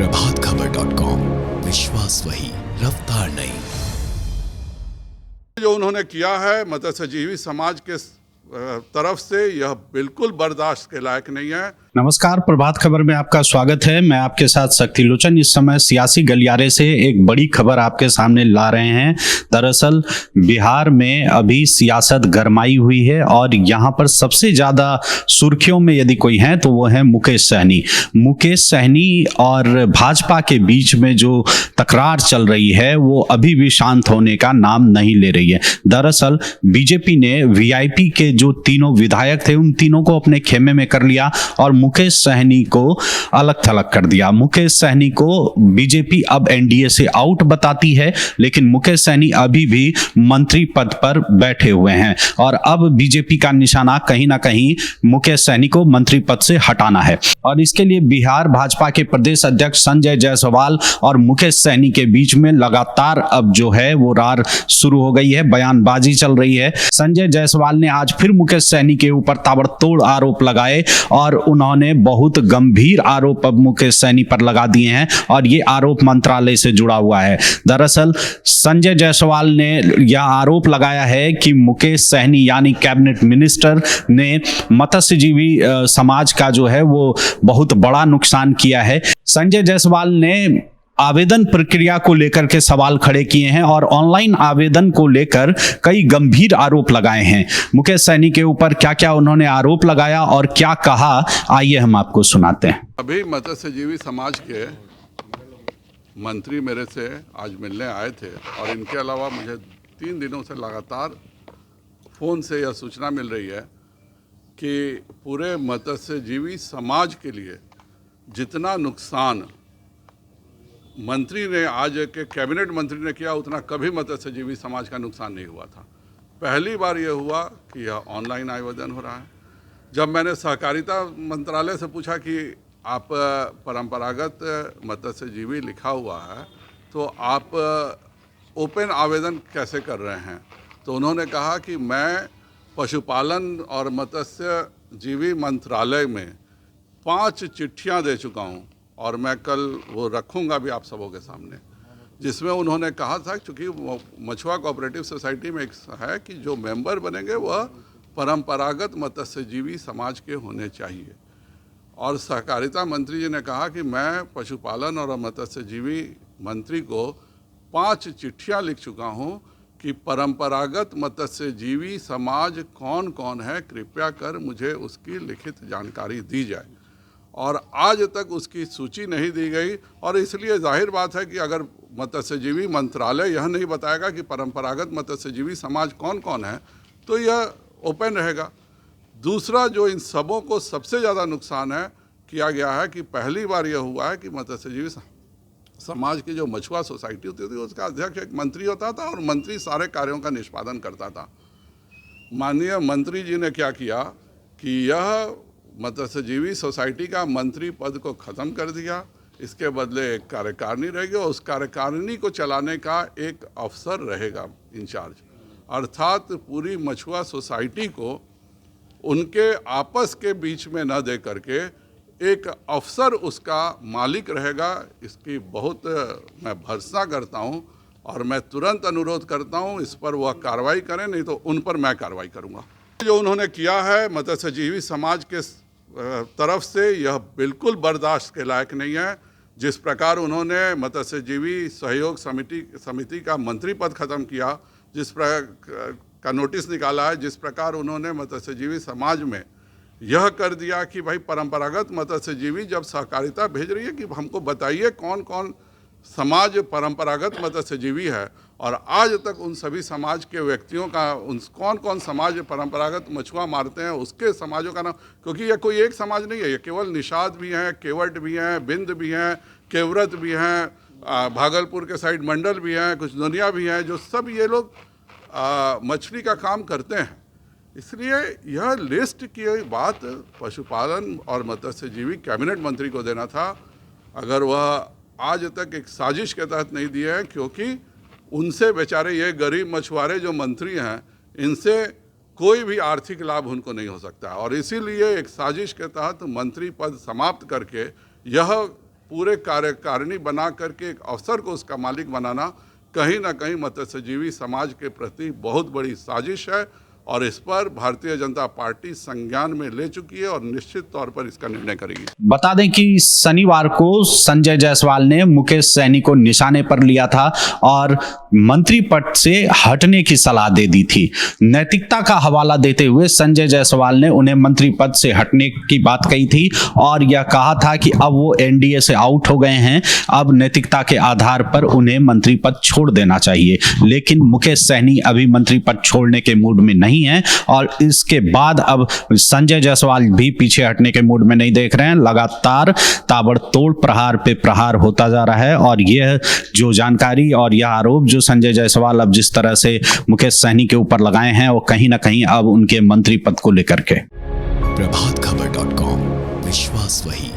प्रभातखबर.com, विश्वास वही, रफ्तार नहीं। जो उन्होंने किया है मत्स्यजीवी समाज के तरफ से, यह बिल्कुल बर्दाश्त के लायक नहीं है। नमस्कार, प्रभात खबर में आपका स्वागत है। मैं आपके साथ शक्ति लोचन। इस समय सियासी गलियारे से एक बड़ी खबर आपके सामने ला रहे हैं। दरअसल बिहार में अभी सियासत गरमाई हुई है और यहाँ पर सबसे ज्यादा सुर्खियों में यदि कोई है तो वो है मुकेश सहनी। मुकेश सहनी और भाजपा के बीच में जो तकरार चल रही है वो अभी भी शांत होने का नाम नहीं ले रही है। दरअसल बीजेपी ने वीआईपी के जो तीनों विधायक थे उन तीनों को अपने खेमे में कर लिया और मुकेश सहनी को अलग थलग कर दिया। मुकेश सहनी को बीजेपी अब एनडीए से आउट बताती है, लेकिन मुकेश सहनी अभी भी मंत्री पद पर बैठे हुए हैं और अब बीजेपी का निशाना कहीं ना कहीं मुकेश सहनी को मंत्री पद से हटाना है। और इसके लिए बिहार भाजपा के प्रदेश अध्यक्ष संजय जायसवाल और मुकेश सहनी के बीच में लगातार अब जो है वो रार शुरू हो गई है, बयानबाजी चल रही है। संजय जायसवाल ने आज फिर मुकेश सहनी के ऊपर ताबड़तोड़ आरोप लगाए और उन्होंने बहुत गंभीर आरोप अब मुकेश सहनी पर लगा दिए हैं और ये आरोप मंत्रालय से जुड़ा हुआ है। दरअसल संजय जायसवाल ने यह आरोप लगाया है कि मुकेश सहनी यानी कैबिनेट मिनिस्टर ने मत्स्यजीवी समाज का जो है वो बहुत बड़ा नुकसान किया है। संजय जायसवाल ने आवेदन प्रक्रिया को लेकर के सवाल खड़े किए हैं और ऑनलाइन आवेदन को लेकर कई गंभीर आरोप लगाए हैं। मुकेश सहनी के ऊपर क्या क्या उन्होंने आरोप लगाया और क्या कहा, आइए हम आपको सुनाते हैं। अभी मत्स्यजीवी समाज के मंत्री मेरे से आज मिलने आए थे और इनके अलावा मुझे 3 दिनों से लगातार फ़ोन से यह सूचना मिल रही है कि पूरे मत्स्यजीवी समाज के लिए जितना नुकसान मंत्री ने आज के कैबिनेट मंत्री ने किया उतना कभी मत्स्यजीवी समाज का नुकसान नहीं हुआ था। पहली बार यह हुआ कि यह ऑनलाइन आवेदन हो रहा है। जब मैंने सहकारिता मंत्रालय से पूछा कि आप परंपरागत मत्स्यजीवी लिखा हुआ है तो आप ओपन आवेदन कैसे कर रहे हैं, तो उन्होंने कहा कि मैं पशुपालन और मत्स्यजीवी मंत्रालय में 5 चिट्ठियां दे चुका हूं और मैं कल वो रखूंगा भी आप सबों के सामने, जिसमें उन्होंने कहा था क्योंकि मछुआ कोऑपरेटिव सोसाइटी में एक है कि जो मेंबर बनेंगे वह परंपरागत मत्स्यजीवी समाज के होने चाहिए। और सहकारिता मंत्री जी ने कहा कि मैं पशुपालन और मत्स्यजीवी मंत्री को 5 चिट्ठियां लिख चुका हूं कि परंपरागत मत्स्यजीवी समाज कौन कौन है, कृपया कर मुझे उसकी लिखित जानकारी दी जाए। और आज तक उसकी सूची नहीं दी गई और इसलिए जाहिर बात है कि अगर मत्स्यजीवी मंत्रालय यह नहीं बताएगा कि परंपरागत मत्स्यजीवी समाज कौन कौन है तो यह ओपन रहेगा। दूसरा जो इन सबों को सबसे ज़्यादा नुकसान है किया गया है कि पहली बार यह हुआ है कि मत्स्यजीवी समाज की जो मछुआ सोसाइटी होती थी उसका अध्यक्ष एक मंत्री होता था और मंत्री सारे कार्यों का निष्पादन करता था। माननीय मंत्री जी ने क्या किया कि यह मत्स्यजीवी सोसाइटी का मंत्री पद को ख़त्म कर दिया। इसके बदले एक कार्यकारिणी रहेगी और उस कार्यकारिणी को चलाने का एक अफसर रहेगा इंचार्ज, अर्थात पूरी मछुआ सोसाइटी को उनके आपस के बीच में न दे करके एक अफसर उसका मालिक रहेगा। इसकी बहुत मैं भर्त्सना करता हूं और मैं तुरंत अनुरोध करता हूं इस पर वह कार्रवाई करें, नहीं तो उन पर मैं कार्रवाई करूंगा। जो उन्होंने किया है मत्स्यजीवी समाज के तरफ से, यह बिल्कुल बर्दाश्त के लायक नहीं है। जिस प्रकार उन्होंने मत्स्यजीवी सहयोग समिति का मंत्री पद ख़त्म किया, जिस प्रकार का नोटिस निकाला है, जिस प्रकार उन्होंने मत्स्यजीवी समाज में यह कर दिया कि भाई परंपरागत मत्स्यजीवी जब सहकारिता भेज रही है कि हमको बताइए कौन कौन समाज परंपरागत मत्स्यजीवी है, और आज तक उन सभी समाज के व्यक्तियों का उन कौन कौन समाज परंपरागत मछुआ मारते हैं उसके समाजों का नाम, क्योंकि यह कोई एक समाज नहीं है, ये केवल निषाद भी हैं, केवट भी हैं, बिंद भी हैं, केवरत भी हैं, भागलपुर के साइड मंडल भी हैं, कुछ दुनिया भी हैं, जो सब ये लोग मछली का काम करते हैं। इसलिए यह लिस्ट की बात पशुपालन और मत्स्यजीवी कैबिनेट मंत्री को देना था, अगर वह आज तक एक साजिश के तहत नहीं दिए हैं, क्योंकि उनसे बेचारे ये गरीब मछुआरे जो मंत्री हैं इनसे कोई भी आर्थिक लाभ उनको नहीं हो सकता और इसीलिए एक साजिश के तहत मंत्री पद समाप्त करके यह पूरे कार्यकारिणी बना करके एक अफसर को उसका मालिक बनाना कहीं ना कहीं मत्स्यजीवी समाज के प्रति बहुत बड़ी साजिश है और इस पर भारतीय जनता पार्टी संज्ञान में ले चुकी है और निश्चित तौर पर इसका निर्णय करेगी। बता दें कि शनिवार को संजय जायसवाल ने मुकेश सहनी को निशाने पर लिया था और मंत्री पद से हटने की सलाह दे दी थी। नैतिकता का हवाला देते हुए संजय जायसवाल ने उन्हें मंत्री पद से हटने की बात कही थी और यह कहा था कि अब वो एनडीए से आउट हो गए हैं, अब नैतिकता के आधार पर उन्हें मंत्री पद छोड़ देना चाहिए। लेकिन मुकेश सहनी अभी मंत्री पद छोड़ने के मूड में नहीं है और इसके बाद अब संजय जायसवाल भी पीछे हटने के मूड में नहीं देख रहे हैं। लगातार ताबड़तोड़ प्रहार पे प्रहार होता जा रहा है और यह जो जानकारी और यह आरोप जो संजय जायसवाल अब जिस तरह से मुकेश सहनी के ऊपर लगाए हैं वो कहीं ना कहीं अब उनके मंत्री पद को लेकर के। प्रभातखबर.com, विश्वास वही।